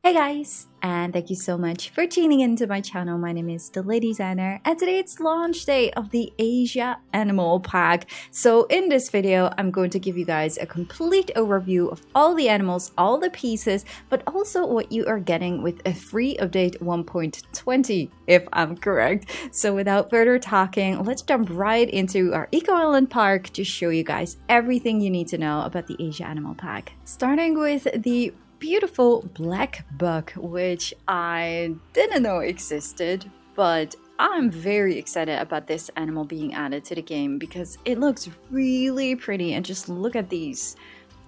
Hey guys, and thank you so much for tuning into my channel. My name is the Lady Designer, and today it's launch day of the Asia Animal Pack. So in this video, I'm going to give you guys a complete overview of all the animals, all the pieces, but also what you are getting with a free update 1.20, if I'm correct. So without further talking, let's jump right into our Eco Island Park to show you guys everything you need to know about the Asia Animal Pack. Starting with the beautiful Blackbuck, which I didn't know existed, but I'm very excited about this animal being added to the game because it looks really pretty. And just look at these.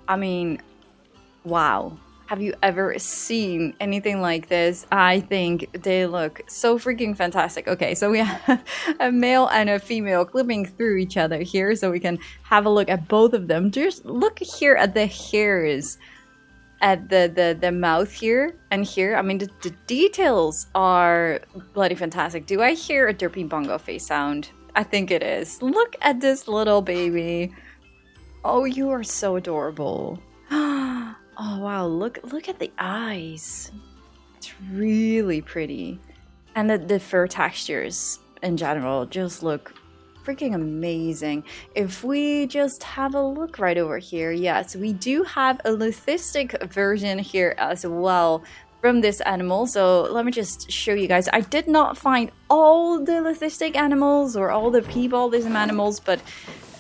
I mean, wow. Have you ever seen anything like this? I think they look so freaking fantastic. Okay, so we have a male and a female clipping through each other here, so we can have a look at both of them. Just look here at the hairs at the mouth here and here. I mean, the details are bloody fantastic. Do I hear a derpy bongo face sound? I think it is. Look at this little baby. Oh, you are so adorable. Oh wow, look at the eyes. It's really pretty. And the fur textures in general just look freaking amazing. If we just have a look right over here, yes, we do have a lithistic version here as well from this animal. So let me just show you guys. I did not find all the lithistic animals or all the P-ballism animals, but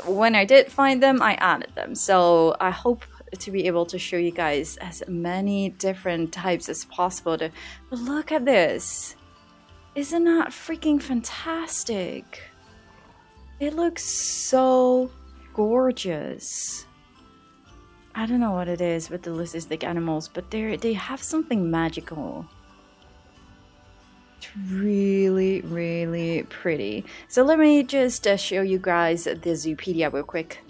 when I did find them, I added them. So I hope to be able to show you guys as many different types as possible. But look at this. Isn't that freaking fantastic? It looks so gorgeous. I don't know what it is with the lithistic animals, but they have something magical. It's really, really pretty. So let me just show you guys the Zoopedia real quick.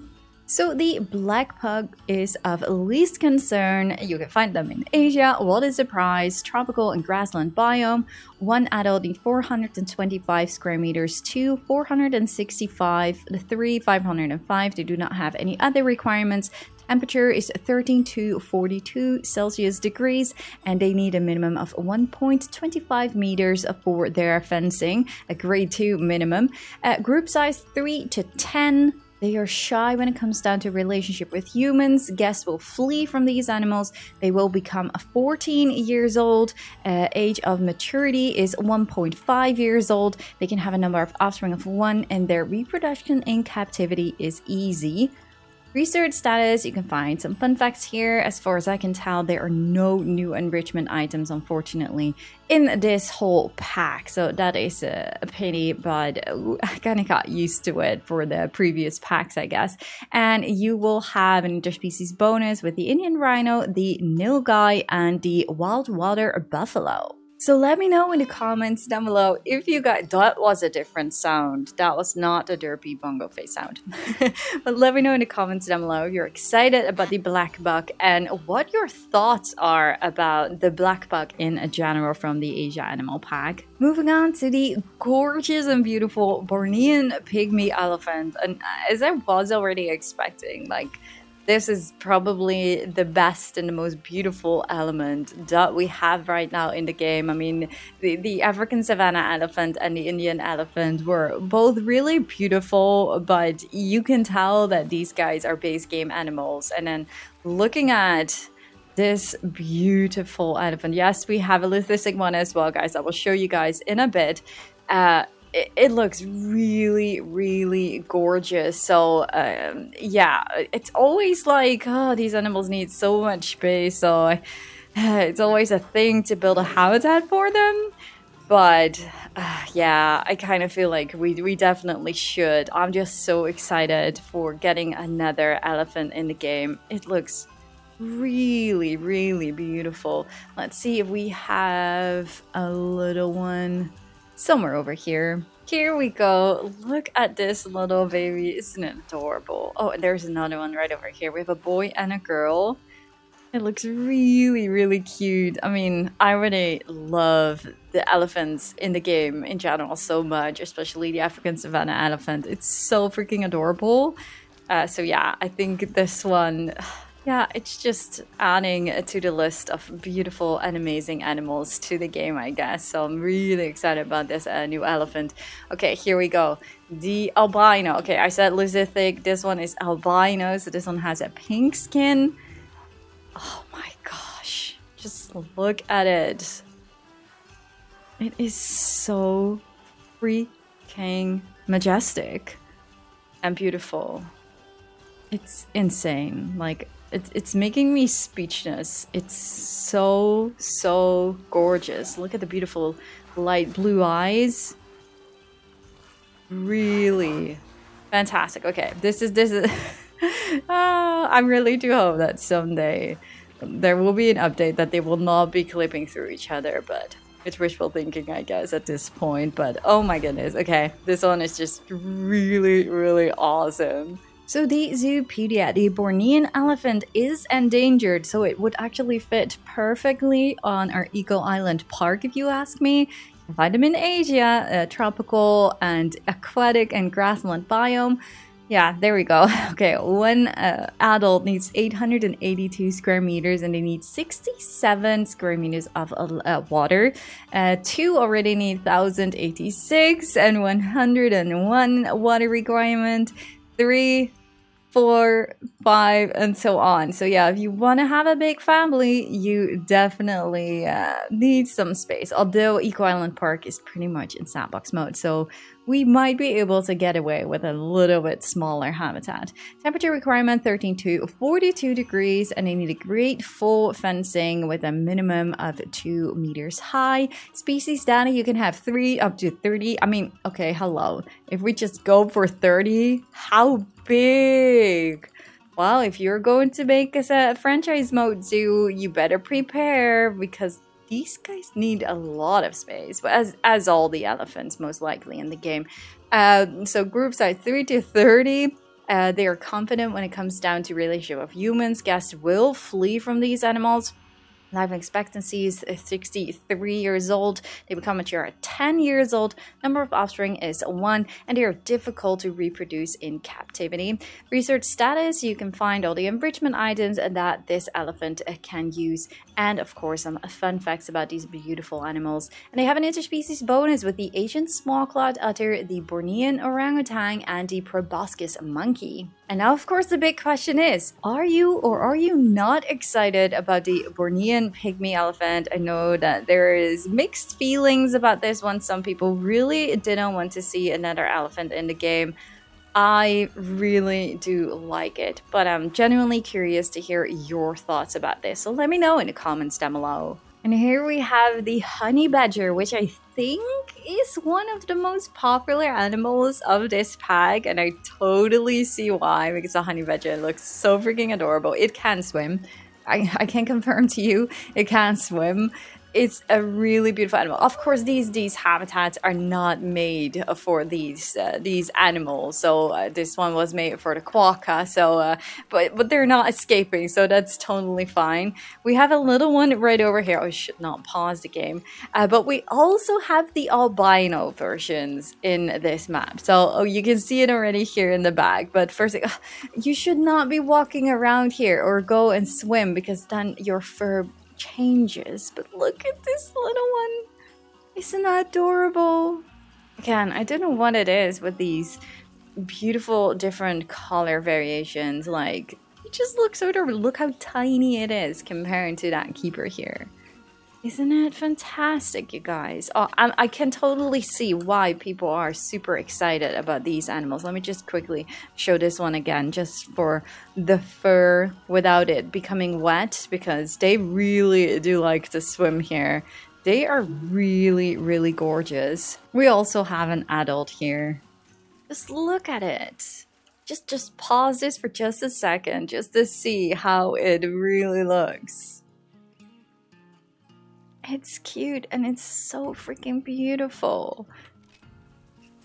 So the Blackbuck is of least concern. You can find them in Asia. What is the price? Tropical and grassland biome. One adult in 425 square meters, 2 465, 3 505. They do not have any other requirements. Temperature is 13 to 42 Celsius degrees, and they need a minimum of 1.25 meters for their fencing, a grade 2 minimum. Group size 3 to 10. They are shy when it comes down to relationship with humans. Guests will flee from these animals. They will become 14 years old. Age of maturity is 1.5 years old. They can have a number of offspring of 1, and their reproduction in captivity is easy. Research status, you can find some fun facts here. As far as I can tell, there are no new enrichment items, unfortunately, in this whole pack. So that is a pity, but I kind of got used to it for the previous packs, I guess. And you will have an interspecies bonus with the Indian rhino, the Nilgai, and the wild water buffalo. So let me know in the comments down below if you got that was a different sound. That was not a derpy bongo face sound. But let me know in the comments down below if you're excited about the Blackbuck and what your thoughts are about the Blackbuck in general from the Asia Animal Pack. Moving on to the gorgeous and beautiful Bornean Pygmy Elephant. And as I was already expecting, like, this is probably the best and the most beautiful element that we have right now in the game. I mean, the African savanna elephant and the Indian elephant were both really beautiful, but you can tell that these guys are base game animals. And then looking at this beautiful elephant, yes, we have a lithistic one as well, guys. I will show you guys in a bit. It looks really, really gorgeous. So yeah, it's always like, oh, these animals need so much space, so it's always a thing to build a habitat for them. But yeah, I kind of feel like we definitely should. I'm just so excited for getting another elephant in the game. It looks really, really beautiful. Let's see if we have a little one somewhere over here. Here we go. Look at this little baby. Isn't it adorable? Oh, and there's another one right over here. We have a boy and a girl. It looks really, really cute. I mean, I really love the elephants in the game in general so much, especially the African savanna elephant. It's so freaking adorable. So yeah, I think this one, Yeah, it's just adding to the list of beautiful and amazing animals to the game, I guess. So I'm really excited about this new elephant. Okay, here we go. The albino. Okay, I said Lusithic. This one is albino. So this one has a pink skin. Oh my gosh. Just look at it. It is so freaking majestic and beautiful. It's insane. Like, it's making me speechless. It's so gorgeous. Look at the beautiful light blue eyes. Really fantastic. Okay, this is I really do hope that someday there will be an update that they will not be clipping through each other, but it's wishful thinking, I guess, at this point. But oh my goodness. Okay, this one is just really awesome. So the Zoopedia, the Bornean elephant, is endangered, so it would actually fit perfectly on our Eco Island park, if you ask me. You can find them in Asia, tropical and aquatic and grassland biome. Yeah, there we go. Okay, one adult needs 882 square meters and they need 67 square meters of water. Two already need 1086 and 101 water requirement. 3, 4, 5, and so on. So yeah, if you want to have a big family, you definitely need some space. Although Eco Island Park is pretty much in sandbox mode, so we might be able to get away with a little bit smaller habitat. Temperature requirement 13 to 42 degrees, and they need a great full fencing with a minimum of 2 meters high. Species data, you can have 3 up to 30. I mean, okay, hello. If we just go for 30, how big? Well, if you're going to make a franchise mode zoo, you better prepare, because these guys need a lot of space, but as all the elephants most likely in the game. So group size 3 to 30. They are confident when it comes down to relationship of humans. Guests will flee from these animals. Life expectancy is 63 years old. They become mature at 10 years old. Number of offspring is 1, and they are difficult to reproduce in captivity. Research status, you can find all the enrichment items that this elephant can use, and of course some fun facts about these beautiful animals. And they have an interspecies bonus with the Asian small-clawed otter, the Bornean orangutan, and the proboscis monkey. And now, of course, the big question is, are you or are you not excited about the Bornean Pygmy Elephant? I know that there is mixed feelings about this one. Some people really didn't want to see another elephant in the game. I really do like it, but I'm genuinely curious to hear your thoughts about this. So let me know in the comments down below. And here we have the honey badger, which I think is one of the most popular animals of this pack, and I totally see why, because the honey badger looks so freaking adorable. It can swim. I can confirm to you, it can swim. It's a really beautiful animal. Of course, these habitats are not made for these animals. So this one was made for the quokka. So, but they're not escaping, so that's totally fine. We have a little one right over here. I should not pause the game. But we also have the albino versions in this map. So you can see it already here in the back. But first, you should not be walking around here or go and swim, because then your fur changes. But look at this little one. Isn't that adorable? Again, I don't know what it is with these beautiful different color variations. Like, it just looks so adorable. Look how tiny it is compared to that keeper here. Isn't it fantastic, you guys? Oh, I can totally see why people are super excited about these animals. Let me just quickly show this one again, just for the fur without it becoming wet, because they really do like to swim here. They are really gorgeous. We also have an adult here. Just look at it. Just pause this for just a second, just to see how it really looks. It's cute and it's so freaking beautiful.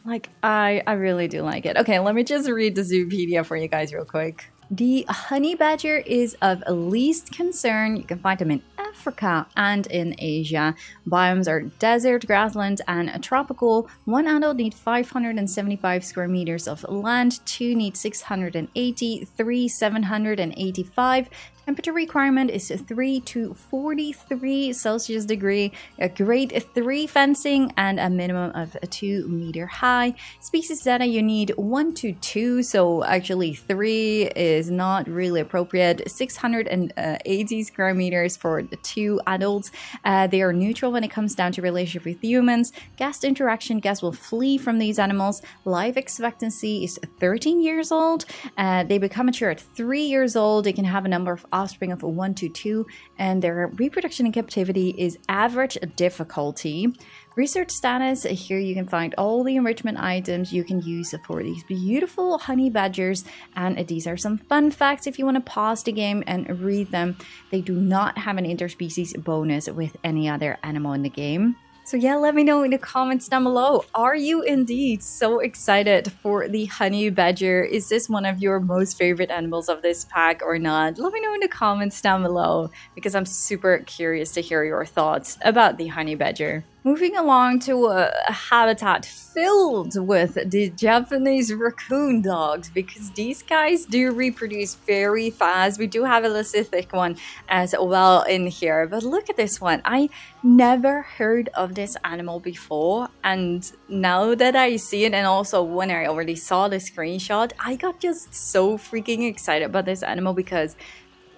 Like, I really do like it. Okay, let me just read the Zoopedia for you guys real quick. The honey badger is of least concern. You can find them in Africa and in Asia. Biomes are desert, grassland, and tropical. One adult needs 575 square meters of land, two need 680, three 785. Temperature requirement is 3 to 43 Celsius degree, a grade 3 fencing, and a minimum of 2 meter high. Species data, you need 1 to 2, so actually 3 is not really appropriate. 680 square meters for the 2 adults. They are neutral when it comes down to relationship with humans. Guest interaction, guests will flee from these animals. Life expectancy is 13 years old. They become mature at 3 years old. They can have a number of offspring of 1 to 2, and their reproduction in captivity is average difficulty. Research status, here you can find all the enrichment items you can use for these beautiful honey badgers, and these are some fun facts if you want to pause the game and read them. They do not have an interspecies bonus with any other animal in the game. So yeah, let me know in the comments down below. Are you indeed so excited for the honey badger? Is this one of your most favorite animals of this pack or not? Let me know in the comments down below because I'm super curious to hear your thoughts about the honey badger. Moving along to a habitat filled with the Japanese raccoon dogs, because these guys do reproduce very fast. We do have a Pacific one as well in here, but look at this one. I never heard of this animal before, and now that I see it, and also when I already saw the screenshot, I got just so freaking excited about this animal because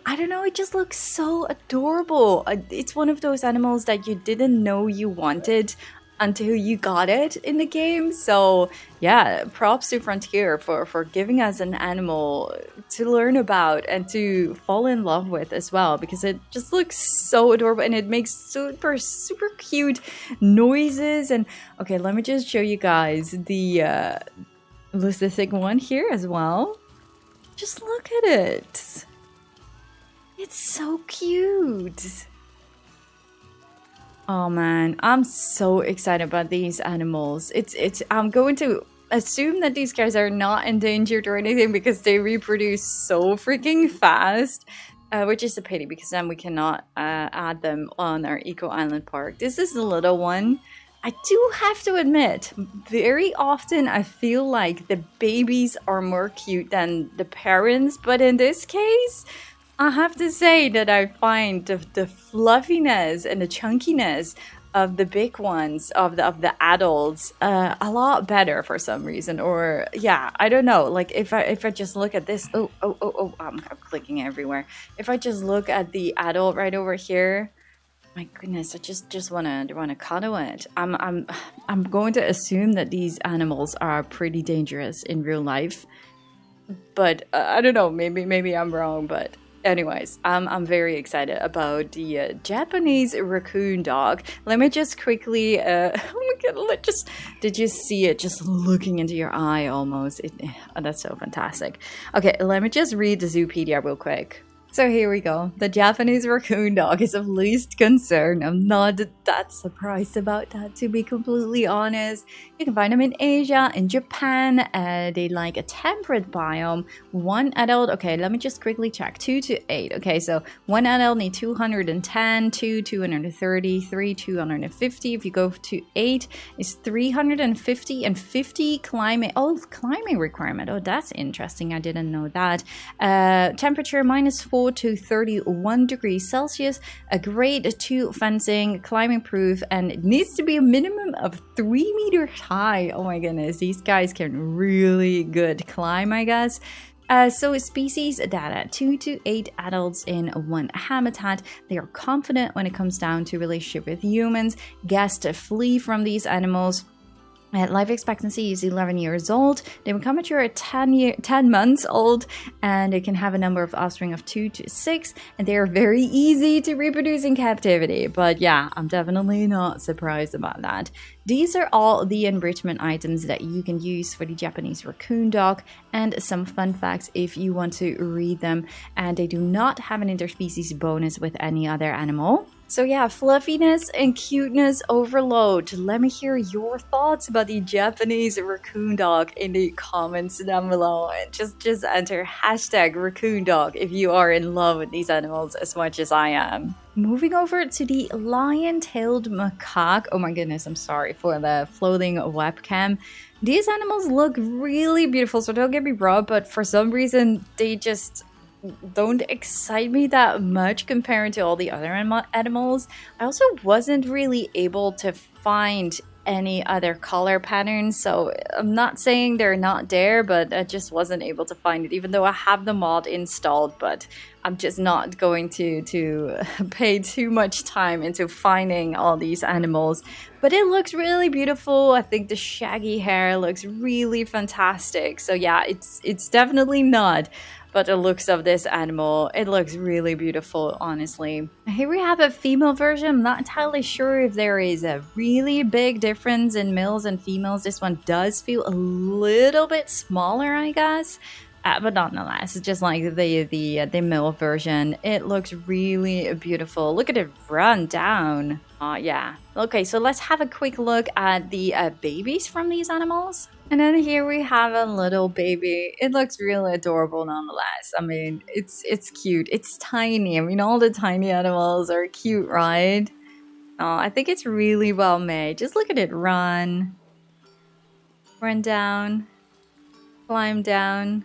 I don't know, it just looks so adorable. It's one of those animals that you didn't know you wanted until you got it in the game. So yeah, props to Frontier for giving us an animal to learn about and to fall in love with as well, because it just looks so adorable and it makes super cute noises. And okay, let me just show you guys the Pacific one here as well. Just look at it. It's so cute. Oh man, I'm so excited about these animals. I'm going to assume that these guys are not endangered or anything because they reproduce so freaking fast, which is a pity because then we cannot add them on our Eco Island Park. This is the little one. I do have to admit, very often I feel like the babies are more cute than the parents, but in this case, I have to say that I find the fluffiness and the chunkiness of the big ones, of the adults, a lot better for some reason. Or yeah, I don't know. Like if I just look at this, I'm clicking everywhere. If I just look at the adult right over here, my goodness, I just wanna cuddle it. I'm going to assume that these animals are pretty dangerous in real life, but I don't know. Maybe I'm wrong, but. Anyways, I'm very excited about the Japanese raccoon dog. Let me just quickly, oh my god, did you see it just looking into your eye almost? Oh, that's so fantastic. Okay, let me just read the Zoopedia real quick. So here we go. The Japanese raccoon dog is of least concern. I'm not that surprised about that, to be completely honest. You can find them in Asia, in Japan. They like a temperate biome. One adult, okay, let me just quickly check. 2 to 8. Okay, so one adult need 210, 2 230, 3 250. If you go to 8, it's 350 and 50 climbing. Oh, climbing requirement. Oh, that's interesting. I didn't know that. Temperature -4 to 31 degrees Celsius, a grade 2 fencing, climbing proof, and it needs to be a minimum of 3 meters high. Oh my goodness, these guys can really good climb, I guess. So species data, 2 to 8 adults in one habitat. They are confident when it comes down to relationship with humans. Guests flee from these animals. Life expectancy is 11 years old. They become mature at 10 months old, and they can have a number of offspring of 2 to 6, and they are very easy to reproduce in captivity. But yeah, I'm definitely not surprised about that. These are all the enrichment items that you can use for the Japanese raccoon dog, and some fun facts if you want to read them. And they do not have an interspecies bonus with any other animal. So yeah, fluffiness and cuteness overload. Let me hear your thoughts about the Japanese raccoon dog in the comments down below. And just enter hashtag raccoon dog if you are in love with these animals as much as I am. Moving over to the lion-tailed macaque. Oh my goodness, I'm sorry for the floating webcam. These animals look really beautiful, so don't get me wrong, but for some reason they just don't excite me that much compared to all the other animals. I also wasn't really able to find any other color patterns, so I'm not saying they're not there, but I just wasn't able to find it, even though I have the mod installed. But I'm just not going to pay too much time into finding all these animals. But it looks really beautiful. I think the shaggy hair looks really fantastic. So yeah, it's definitely not. But the looks of this animal, it looks really beautiful, honestly. Here we have a female version. I'm not entirely sure if there is a really big difference in males and females. This one does feel a little bit smaller, I guess. But nonetheless, it's just like the male version. It looks really beautiful. Look at it run down. Yeah. Okay, so let's have a quick look at the babies from these animals. And then here we have a little baby. It looks really adorable nonetheless. I mean, it's cute. It's tiny. I mean, all the tiny animals are cute, right? I think it's really well made. Just look at it run. Run down. Climb down.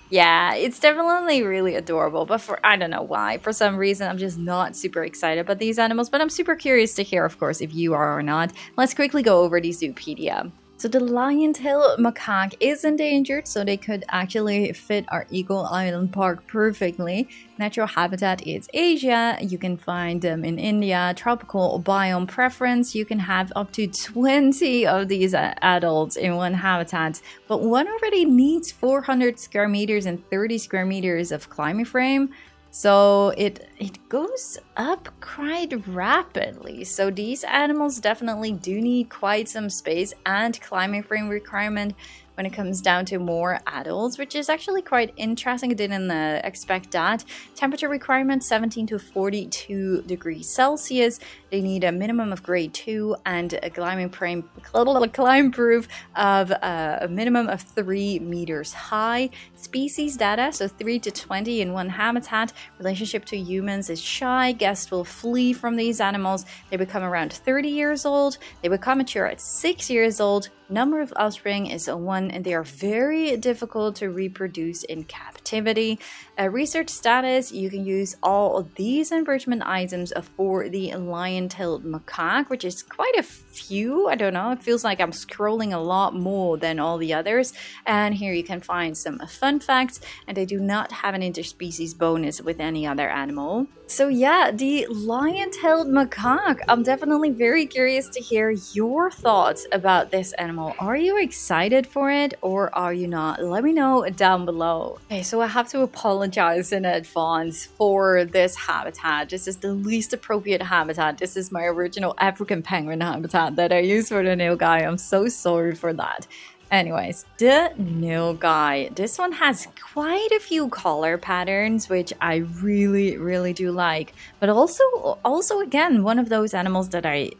Yeah, it's definitely really adorable, but I don't know why. For some reason, I'm just not super excited about these animals, but I'm super curious to hear, of course, if you are or not. Let's quickly go over the Zoopedia. So the lion-tailed macaque is endangered, so they could actually fit our Eagle Island Park perfectly. Natural habitat is Asia. You can find them in India. Tropical biome preference. You can have up to 20 of these adults in one habitat, but one already needs 400 square meters and 30 square meters of climbing frame. So it goes up quite rapidly. So these animals definitely do need quite some space and climbing frame requirement when it comes down to more adults, which is actually quite interesting. I didn't expect that. Temperature requirement 17 to 42 degrees Celsius. They need a minimum of grade 2 and a climb proof of a minimum of 3 meters high. Species data, so 3 to 20 in one habitat. Relationship to humans is shy. Guests will flee from these animals. They become around 30 years old. They become mature at 6 years old. Number of offspring is 1, and they are very difficult to reproduce in captivity. Research status, you can use all of these enrichment items for the lion-tailed macaque, which is quite a few. I don't know, it feels like I'm scrolling a lot more than all the others. And here you can find some fun facts, and they do not have an interspecies bonus with any other animal. So yeah, the lion-tailed macaque. I'm definitely very curious to hear your thoughts about this animal. Are you excited for it or are you not? Let me know down below. Okay, so I have to apologize in advance for this habitat. This is the least appropriate habitat. This is my original African penguin habitat that I used for the Nilgai. I'm so sorry for that. Anyways, the Nilgai. This one has quite a few color patterns, which I really do like. But also again, one of those animals that I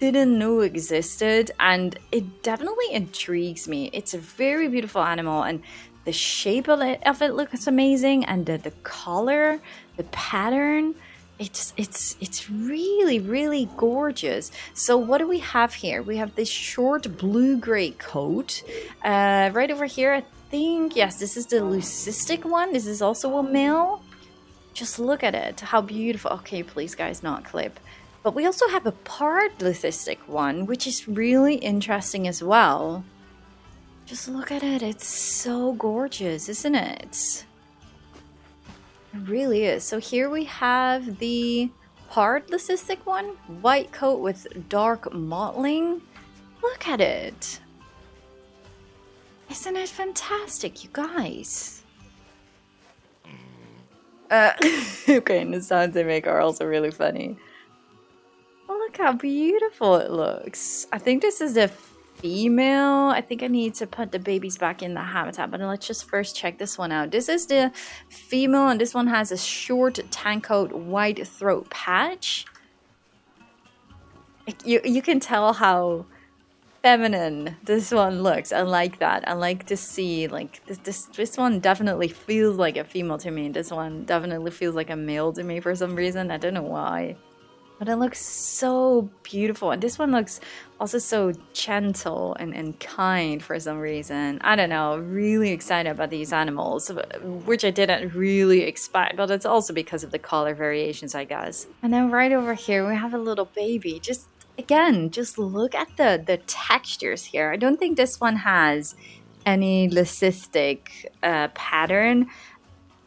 didn't know existed, and it definitely intrigues me. It's a very beautiful animal, and the shape of it looks amazing, and the color, the pattern. It's really gorgeous. So what do we have here? We have this short blue-gray coat. Right over here, I think, yes, this is the leucistic one. This is also a male. Just look at it. How beautiful. Okay, please, guys, not clip. But we also have a part leucistic one, which is really interesting as well. Just look at it. It's so gorgeous, isn't it? It really is. So here we have the part leucistic one, white coat with dark mottling. Look at it. Isn't it fantastic, you guys? Okay, and the sounds they make are also really funny. Oh, look how beautiful it looks. I think this is the female. I think I need to put the babies back in the habitat, but let's just first check this one out. This is the female, and this one has a short tan coat white throat patch. You can tell how feminine this one looks. I like that. I like to see like this one definitely feels like a female to me. This one definitely feels like a male to me for some reason. I don't know why. But it looks so beautiful. And this one looks also so gentle and kind for some reason. I don't know. Really excited about these animals, which I didn't really expect. But it's also because of the color variations, I guess. And then right over here, we have a little baby. Again, just look at the textures here. I don't think this one has any leucistic pattern,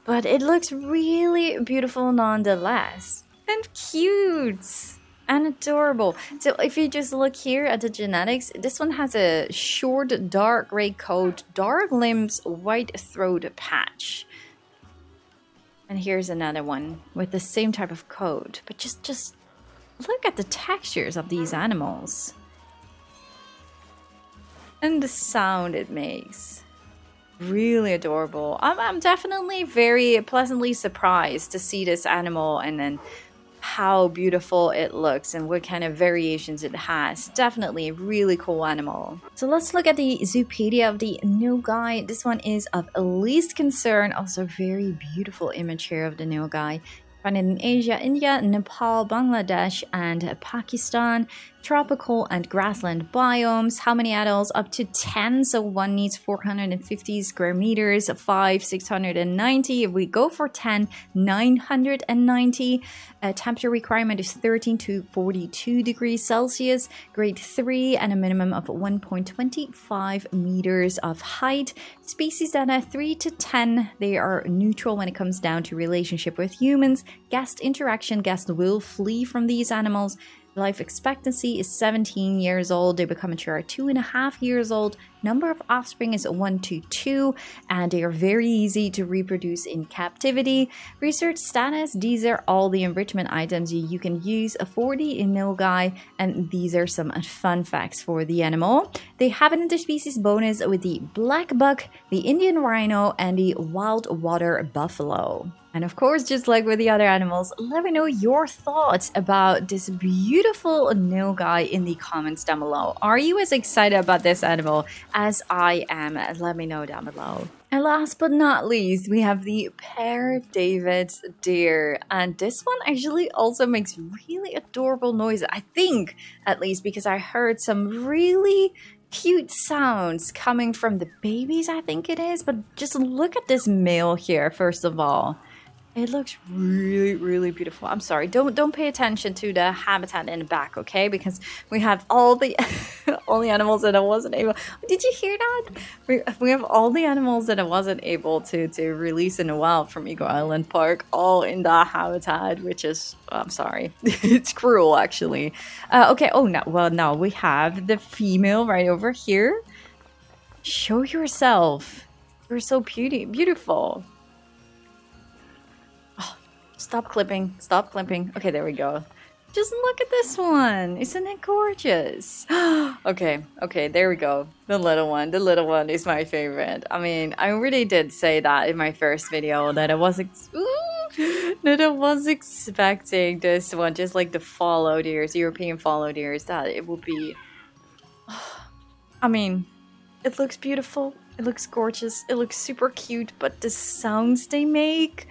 but it looks really beautiful nonetheless. And cute and adorable. So if you just look here at the genetics, this one has a short dark gray coat, dark limbs, white throat patch. And here's another one with the same type of coat, but just look at the textures of these animals. And the sound it makes. Really adorable. I'm definitely very pleasantly surprised to see this animal and then how beautiful it looks and what kind of variations it has. Definitely a really cool animal. So let's look at the zoopedia of the Nilgai. This one is of least concern. Also very beautiful image here of the Nilgai. Found in Asia, India, Nepal, Bangladesh, and Pakistan. Tropical and grassland biomes. How many adults? Up to 10. So one needs 450 square meters. 5, 690. If we go for 10, 990. Temperature requirement is 13 to 42 degrees Celsius. Grade 3 and a minimum of 1.25 meters of height. Species data 3 to 10. They are neutral when it comes down to relationship with humans. Guest interaction. Guests will flee from these animals. Life expectancy is 17 years old. They become mature at 2.5 years old. Number of offspring is 1 to 2, and they are very easy to reproduce in captivity. Research status, these are all the enrichment items you can use for the Nilgai, and these are some fun facts for the animal. They have an interspecies bonus with the Blackbuck, the Indian rhino, and the wild water buffalo. And of course, just like with the other animals, let me know your thoughts about this beautiful Nilgai in the comments down below. Are you as excited about this animal as I am? Let me know down below. And last but not least, we have the Père David's deer. And this one actually also makes really adorable noises. I think, at least, because I heard some really cute sounds coming from the babies, I think it is. But just look at this male here, first of all. It looks really, really beautiful. I'm sorry, don't pay attention to the habitat in the back, okay? Because we have all the all the animals that I wasn't able. Did you hear that? We have all the animals that I wasn't able to release in the wild from Eagle Island Park, all in that habitat, which is, I'm sorry, it's cruel actually. Okay. Oh no. Well, now we have the female right over here. Show yourself. You're so beautiful. Stop clipping. Stop clipping. Okay, there we go. Just look at this one. Isn't it gorgeous? Okay, there we go. The little one is my favorite. I mean, I really did say that in my first video that I was expecting this one, just like the fallow deers, European fallow deers, that it would be. I mean, it looks beautiful. It looks gorgeous. It looks super cute, but the sounds they make,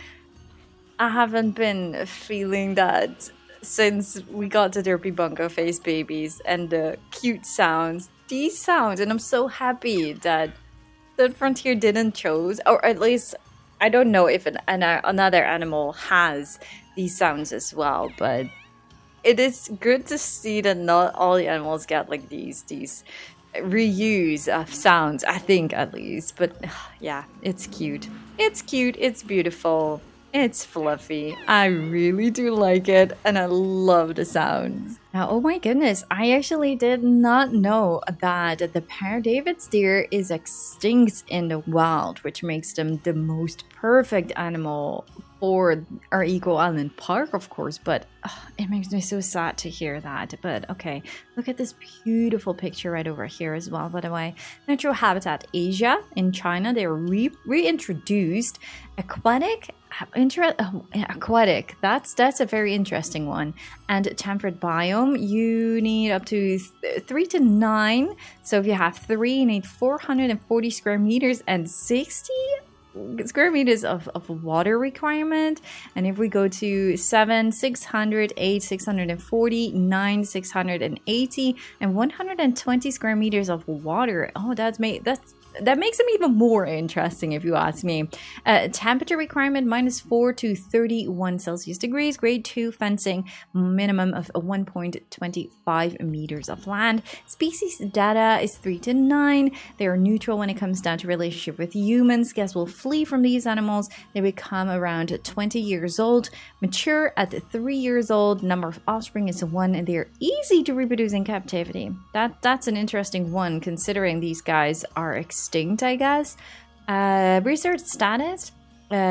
I haven't been feeling that since we got the Derpy Bunko face babies and the cute sounds. These sounds, and I'm so happy that Frontier didn't choose, or at least I don't know if another animal has these sounds as well, but it is good to see that not all the animals get like these reuse of sounds, I think, at least. But yeah, it's cute. It's cute. It's beautiful. It's fluffy. I really do like it, and I love the sounds. Now, oh my goodness, I actually did not know that the Père David's deer is extinct in the wild, which makes them the most perfect animal for our Eco Island Park, of course, but it makes me so sad to hear that. But okay, look at this beautiful picture right over here as well, by the way. Natural Habitat Asia in China, they were reintroduced aquatic. Aquatic, that's a very interesting one. And temperate biome, you need up to 3 to 9. So if you have 3, you need 440 square meters and 60 square meters of water requirement. And if we go to 7, 600, 8, 640, 9, 680, and 120 square meters of water. Oh, that makes them even more interesting, if you ask me. Temperature requirement -4 to 31 Celsius degrees. Grade 2 fencing, minimum of 1.25 meters of land. Species data is 3 to 9. They are neutral when it comes down to relationship with humans. Guests will flee from these animals. They become around 20 years old. Mature at 3 years old. Number of offspring is 1, and they are easy to reproduce in captivity. That's an interesting one, considering these guys are extinct, I guess. Research status.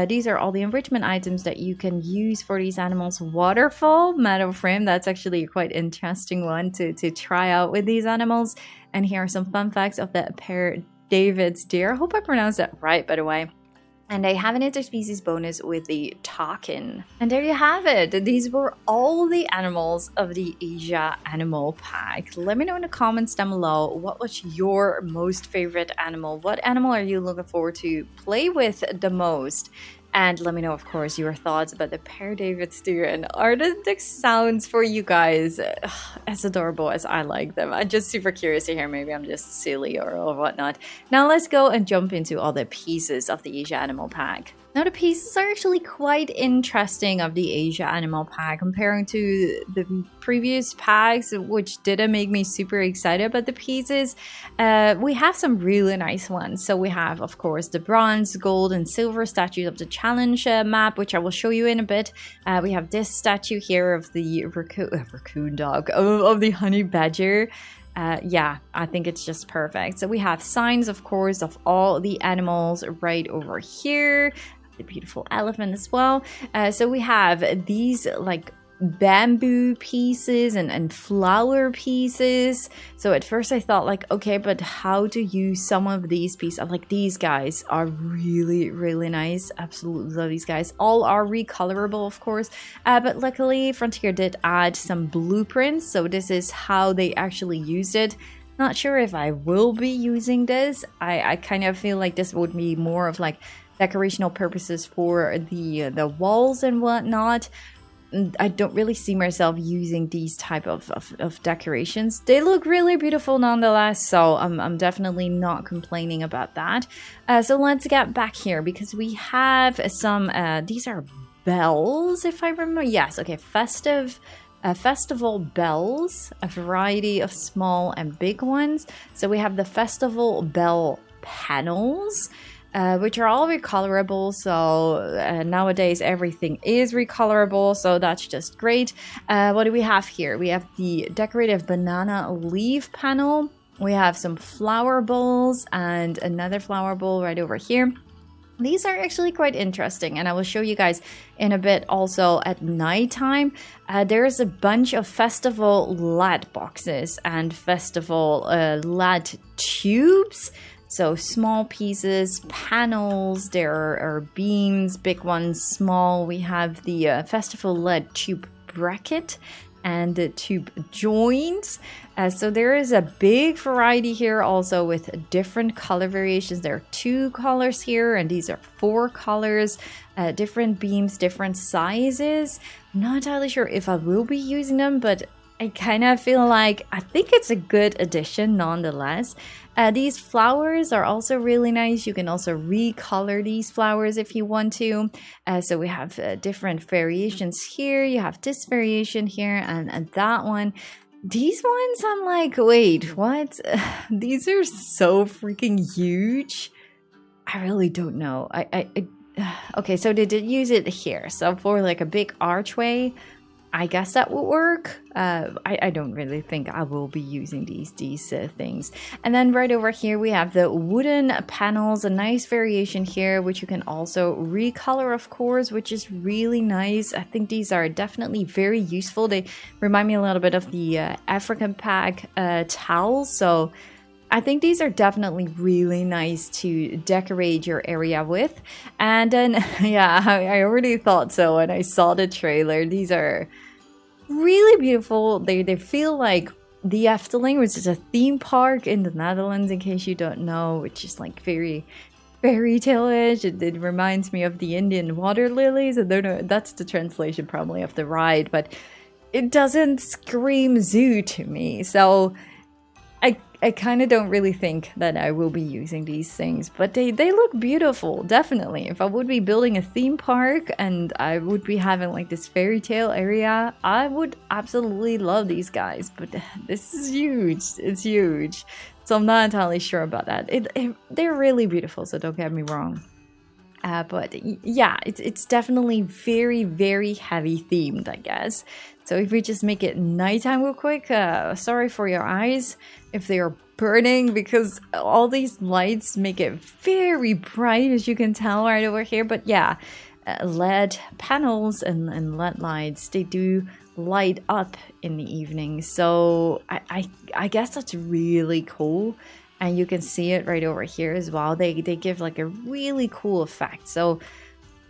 These are all the enrichment items that you can use for these animals. Waterfall, meadow frame. That's actually a quite interesting one to try out with these animals. And here are some fun facts of the Père David's deer. I hope I pronounced that right, by the way. And they have an interspecies bonus with the takin. And there you have it. These were all the animals of the Asia Animal Pack. Let me know in the comments down below, what was your most favorite animal? What animal are you looking forward to play with the most? And let me know, of course, your thoughts about the Père David's deer and artistic sounds for you guys. As adorable as I like them. I'm just super curious to hear. Maybe I'm just silly or whatnot. Now let's go and jump into all the pieces of the Asia Animal Pack. Now the pieces are actually quite interesting of the Asia Animal Pack comparing to the previous packs, which didn't make me super excited about the pieces. We have some really nice ones. So we have, of course, the bronze, gold, and silver statues of the challenge map, which I will show you in a bit. We have this statue here of the raccoon dog, of the honey badger. Yeah, I think it's just perfect. So we have signs, of course, of all the animals right over here. The beautiful elephant as well. So we have these like bamboo pieces and flower pieces. So at first I thought like, okay, but how to use some of these pieces? Like these guys are really, really nice. Absolutely love these guys. All are recolorable, of course. But luckily Frontier did add some blueprints. So this is how they actually used it. Not sure if I will be using this. I kind of feel like this would be more of like decorational purposes for the walls and whatnot. I don't really see myself using these type of decorations. They look really beautiful nonetheless, so I'm definitely not complaining about that. So let's get back here because we have some, these are bells, if I remember. Yes, okay, festival bells, a variety of small and big ones. So we have the festival bell panels, which are all recolorable. So nowadays everything is recolorable, so that's just great. What do we have here? We have the decorative banana leaf panel. We have some flower bowls and another flower bowl right over here. These are actually quite interesting, and I will show you guys in a bit also at nighttime. There's a bunch of festival LED boxes and festival LED tubes. So small pieces, panels, there are beams, big ones, small. We have the festival LED tube bracket and the tube joints. So there is a big variety here also with different color variations. There are 2 colors here and these are 4 colors, different beams, different sizes. I'm not entirely sure if I will be using them, but I kind of feel like I think it's a good addition nonetheless. These flowers are also really nice. You can also recolor these flowers if you want to. So we have different variations here. You have this variation here and that one. These ones, I'm like, wait, what? These are so freaking huge. I really don't know. Okay, so they did use it here. So for like a big archway, I guess that will work. I don't really think I will be using these things. And then right over here we have the wooden panels, a nice variation here, which you can also recolor, of course, which is really nice. I think these are definitely very useful. They remind me a little bit of the African pack towels, so I think these are definitely really nice to decorate your area with. And then, yeah, I already thought so when I saw the trailer. These are really beautiful. They feel like the Efteling, which is a theme park in the Netherlands, in case you don't know, which is like very fairy tale-ish. It reminds me of the Indian water lilies. I don't know, that's the translation probably of the ride, but it doesn't scream zoo to me. So I kind of don't really think that I will be using these things, but they look beautiful, definitely. If I would be building a theme park and I would be having like this fairy tale area, I would absolutely love these guys, but this is huge. It's huge. So I'm not entirely sure about that. They're really beautiful, so don't get me wrong. But yeah, it's definitely very, very heavy themed, I guess. So if we just make it nighttime real quick, sorry for your eyes if they are burning, because all these lights make it very bright, as you can tell right over here. But yeah, LED panels and LED lights, they do light up in the evening. So I guess that's really cool. And you can see it right over here as well. They give like a really cool effect. So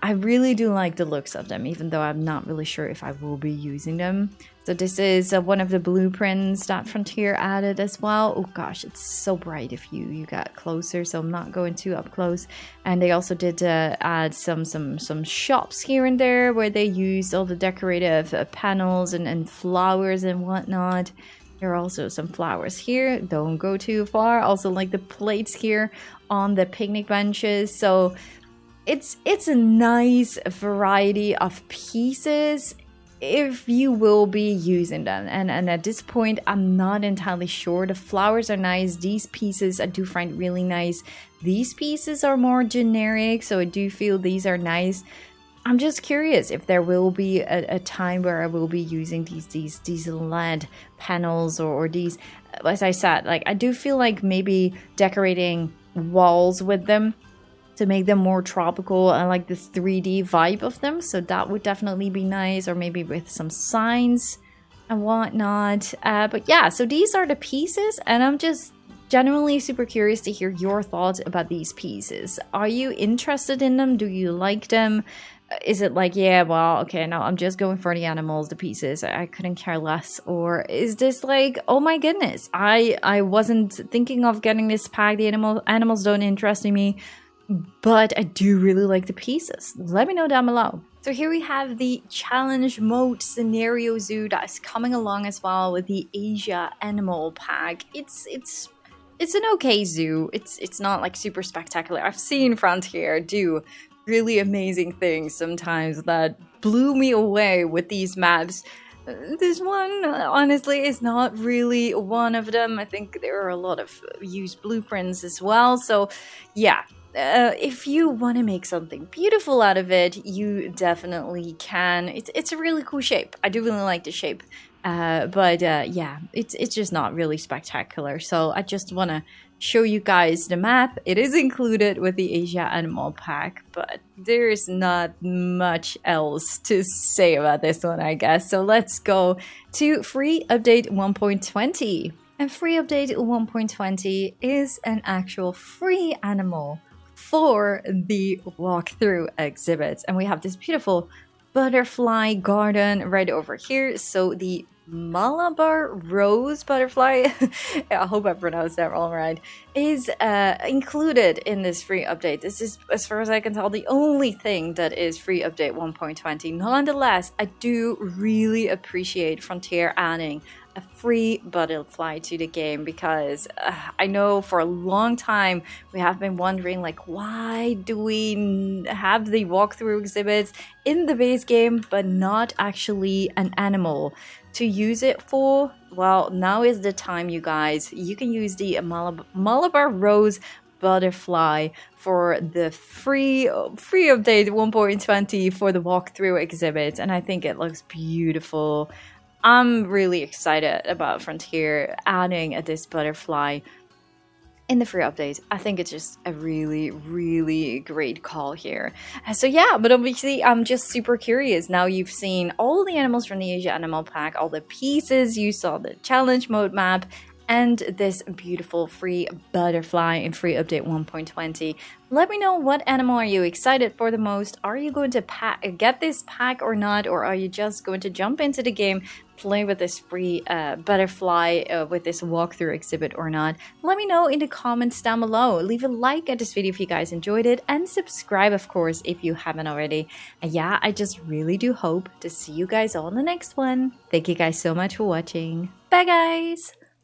I really do like the looks of them, even though I'm not really sure if I will be using them. So this is one of the blueprints that Frontier added as well. Oh gosh, it's so bright if you got closer, so I'm not going too up close. And they also did add some shops here and there where they used all the decorative panels and flowers and whatnot. There are also some flowers here. Don't go too far. Also like the plates here on the picnic benches. So it's a nice variety of pieces if you will be using them. And at this point, I'm not entirely sure. The flowers are nice. These pieces I do find really nice. These pieces are more generic, so I do feel these are nice. I'm just curious if there will be a time where I will be using these LED panels or these, as I said, like I do feel like maybe decorating walls with them to make them more tropical and like the 3D vibe of them. So that would definitely be nice, or maybe with some signs and whatnot. But yeah, so these are the pieces, and I'm just genuinely super curious to hear your thoughts about these pieces. Are you interested in them? Do you like them? Is it like, yeah, well, okay, no, I'm just going for the animals, the pieces, I couldn't care less? Or is this like, oh my goodness, I wasn't thinking of getting this pack, the animals don't interest me, but I do really like the pieces? Let me know down below. So here we have the challenge mode scenario zoo that is coming along as well with the Asia Animal Pack. It's an okay zoo. It's not like super spectacular. I've seen Frontier do really amazing things sometimes that blew me away with these maps. This one, honestly, is not really one of them. I think there are a lot of used blueprints as well. So yeah, if you want to make something beautiful out of it, you definitely can. It's a really cool shape. I do really like the shape. But yeah, it's just not really spectacular. So I just want to show you guys the map. It is included with the Asia Animal Pack, but there's not much else to say about this one, I guess. So let's go to free update 1.20. And free update 1.20 is an actual free animal for the walkthrough exhibits. And we have this beautiful butterfly garden right over here. So the Malabar rose butterfly, I hope I pronounced that all right, is included in this free update. This is, as far as I can tell, the only thing that is free update 1.20. Nonetheless, I do really appreciate Frontier adding a free butterfly to the game, because I know for a long time we have been wondering, like, why do we have the walkthrough exhibits in the base game but not actually an animal to use it for? Well, now is the time, you guys. You can use the Malabar Rose butterfly for the free update 1.20 for the walkthrough exhibit, and I think it looks beautiful. I'm really excited about Frontier adding this butterfly in the free update. I think it's just a really great call here. So yeah, but obviously I'm just super curious. Now you've seen all the animals from the Asia Animal Pack, all the pieces, you saw the challenge mode map, and this beautiful free butterfly in free update 1.20. Let me know, what animal are you excited for the most? Are you going to get this pack or not? Or are you just going to jump into the game, play with this free butterfly with this walkthrough exhibit or not? Let me know in the comments down below. Leave a like at this video if you guys enjoyed it, and subscribe of course if you haven't already. And yeah, I just really do hope to see you guys all in the next one. Thank you guys so much for watching. Bye guys!